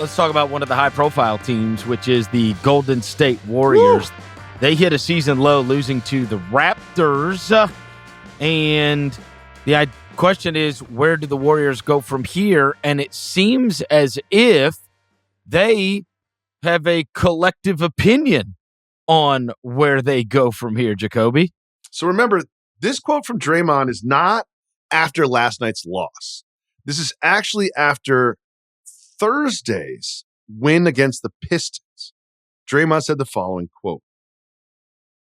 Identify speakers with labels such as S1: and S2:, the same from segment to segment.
S1: let's talk about one of the high-profile teams, which is the Golden State Warriors. Woo! They hit a season low, losing to the Raptors. And the question is, where do the Warriors go from here? And it seems as if they have a collective opinion on where they go from here, Jacoby.
S2: So remember, this quote from Draymond is not after last night's loss. This is actually after Thursday's win against the Pistons. Draymond said the following quote: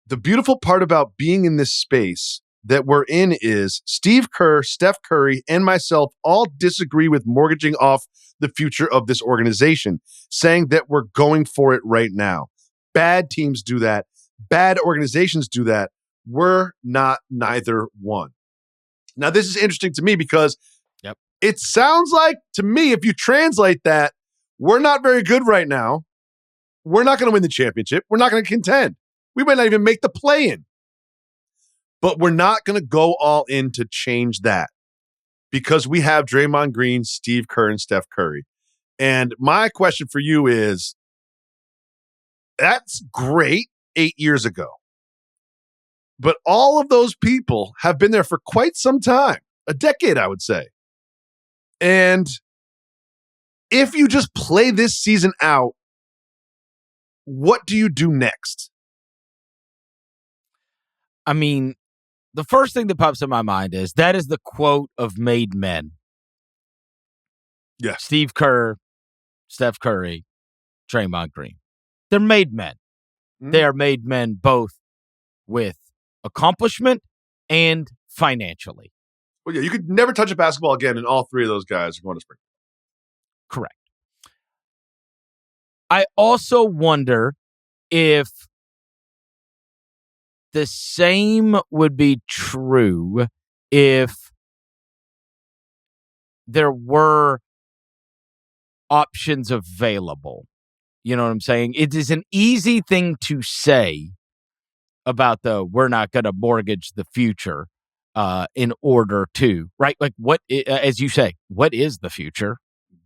S2: "The beautiful part about being in this space that we're in is Steve Kerr, Steph Curry, and myself all disagree with mortgaging off the future of this organization, saying that we're going for it right now. Bad teams do that. Bad organizations do that. We're not neither one." Now, this is interesting to me because it sounds like, to me, if you translate that, we're not very good right now. We're not going to win the championship. We're not going to contend. We might not even make the play-in. But we're not going to go all in to change that because we have Draymond Green, Steve Kerr, and Steph Curry. And my question for you is, that's great 8 years ago. But all of those people have been there for quite some time, a decade, I would say. And if you just play this season out, what do you do next?
S1: I mean, the first thing that pops in my mind is that is the quote of made men.
S2: Yeah.
S1: Steve Kerr, Steph Curry, Draymond Green. They're made men. Mm-hmm. They are made men both with accomplishment and financially.
S2: Well, yeah, you could never touch a basketball again, and all three of those guys are going to spring.
S1: Correct. I also wonder if the same would be true if there were options available. You know what I'm saying? It is an easy thing to say about we're not going to mortgage the future in order to, right? Like what, as you say, what is the future?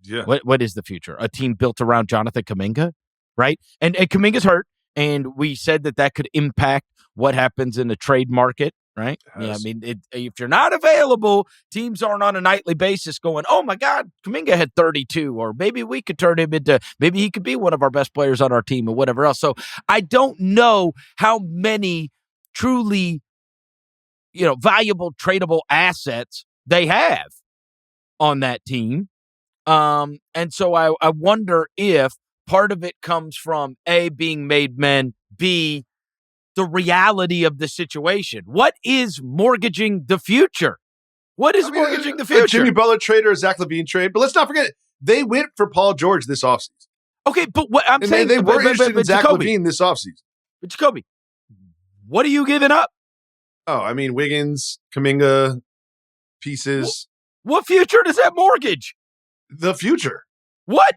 S2: Yeah.
S1: What is the future? A team built around Jonathan Kuminga, right? And Kuminga's hurt, and we said that could impact what happens in the trade market, right?
S2: Yes.
S1: Yeah, I mean, if you're not available, teams aren't on a nightly basis going, oh my God, Kuminga had 32, or maybe we could turn him into, maybe he could be one of our best players on our team or whatever else. So I don't know how many truly, valuable tradable assets they have on that team. And so I wonder if part of it comes from A, being made men, B, the reality of the situation. What is mortgaging the future? What is mortgaging the future?
S2: A Jimmy Butler trade or a Zach LaVine trade. But let's not forget, they went for Paul George this offseason.
S1: Okay, but what I'm saying...
S2: They were interested in Zach LaVine this offseason.
S1: But Jacoby, what are you giving up?
S2: Oh, I mean, Wiggins, Kuminga, pieces.
S1: What future does that mortgage?
S2: The future.
S1: What?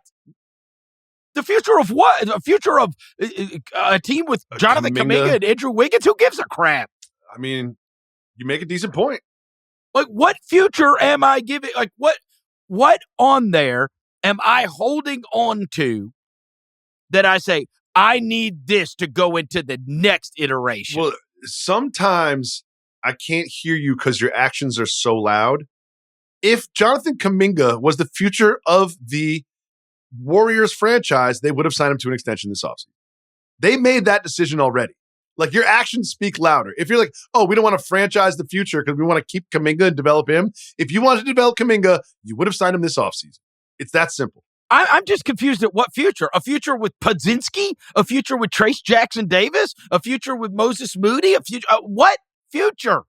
S1: The future of what? The future of a team with Jonathan Kuminga and Andrew Wiggins? Who gives a crap?
S2: I mean, you make a decent point.
S1: Like, what future am I giving? Like, what on there am I holding on to that I say, I need this to go into the next iteration?
S2: Well, sometimes I can't hear you because your actions are so loud. If Jonathan Kuminga was the future of the Warriors franchise, they would have signed him to an extension this offseason. They made that decision already. Like, your actions speak louder. If you're like, oh, we don't want to franchise the future because we want to keep Kuminga and develop him. If you wanted to develop Kuminga, you would have signed him this offseason. It's that simple.
S1: I'm just confused at what future? A future with Podzinski? A future with Trace Jackson Davis? A future with Moses Moody? A future? What future?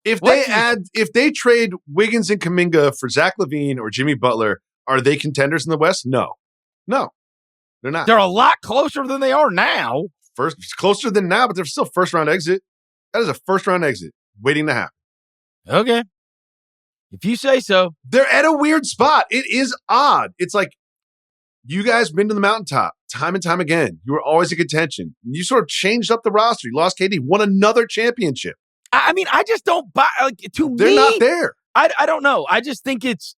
S2: If they trade Wiggins and Kuminga for Zach LaVine or Jimmy Butler, are they contenders in the West? No, they're not.
S1: They're a lot closer than they are now.
S2: Closer than now, but they're still first round exit. That is a first round exit waiting to happen.
S1: Okay. If you say so.
S2: They're at a weird spot. It is odd. It's like, you guys been to the mountaintop time and time again. You were always in contention. You sort of changed up the roster. You lost KD, won another championship.
S1: I mean, I just don't buy.
S2: They're not there.
S1: I don't know. I just think it's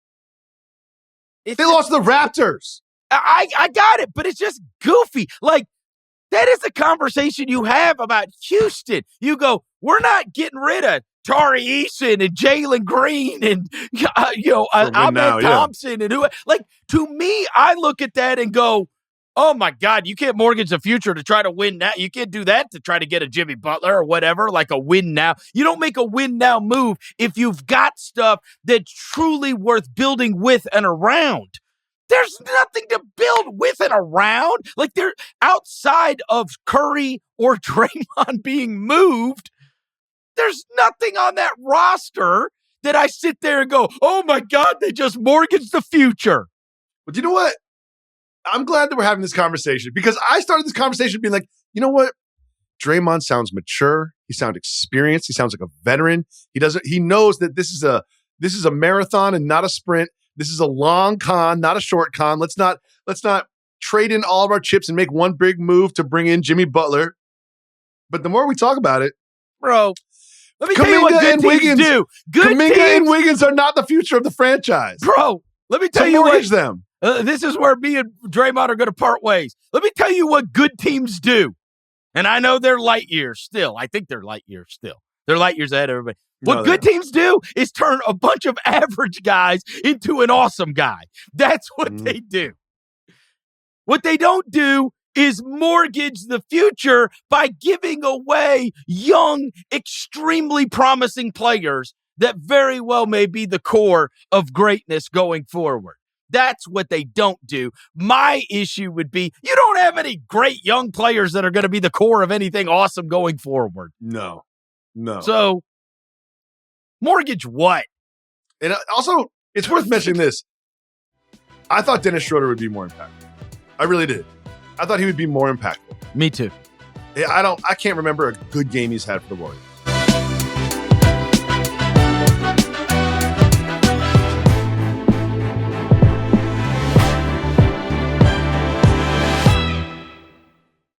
S2: they lost to the Raptors.
S1: I got it, but it's just goofy. Like, that is a conversation you have about Houston. You go, we're not getting rid of Tari Eason and Jalen Green and Ahmed Thompson and who. Like, to me, I look at that and go, oh my God, you can't mortgage the future to try to win now. You can't do that to try to get a Jimmy Butler or whatever, like a win now. You don't make a win now move if you've got stuff that's truly worth building with and around. There's nothing to build with and around. Like, they're outside of Curry or Draymond being moved. There's nothing on that roster that I sit there and go, oh my God, they just mortgaged the future.
S2: But you know what? I'm glad that we're having this conversation because I started this conversation being like, you know what? Draymond sounds mature. He sounds experienced. He sounds like a veteran. He knows that this is a marathon and not a sprint. This is a long con, not a short con. Let's not trade in all of our chips and make one big move to bring in Jimmy Butler. But the more we talk about it,
S1: bro, let me tell you what good teams do.
S2: Kuminga and Wiggins are not the future of the franchise.
S1: Bro, let me tell you what.
S2: Them.
S1: This is where me and Draymond are going to part ways. Let me tell you what good teams do. And I know they're light years still. I think they're light years still. They're light years ahead of everybody. What good teams do is turn a bunch of average guys into an awesome guy. That's what they do. What they don't do is mortgage the future by giving away young, extremely promising players that very well may be the core of greatness going forward. That's what they don't do. My issue would be you don't have any great young players that are going to be the core of anything awesome going forward.
S2: No.
S1: So, mortgage what?
S2: And also, it's worth mentioning this. I thought Dennis Schroeder would be more impactful. I really did. I thought he would be more impactful.
S1: Me too.
S2: I can't remember a good game he's had for the Warriors.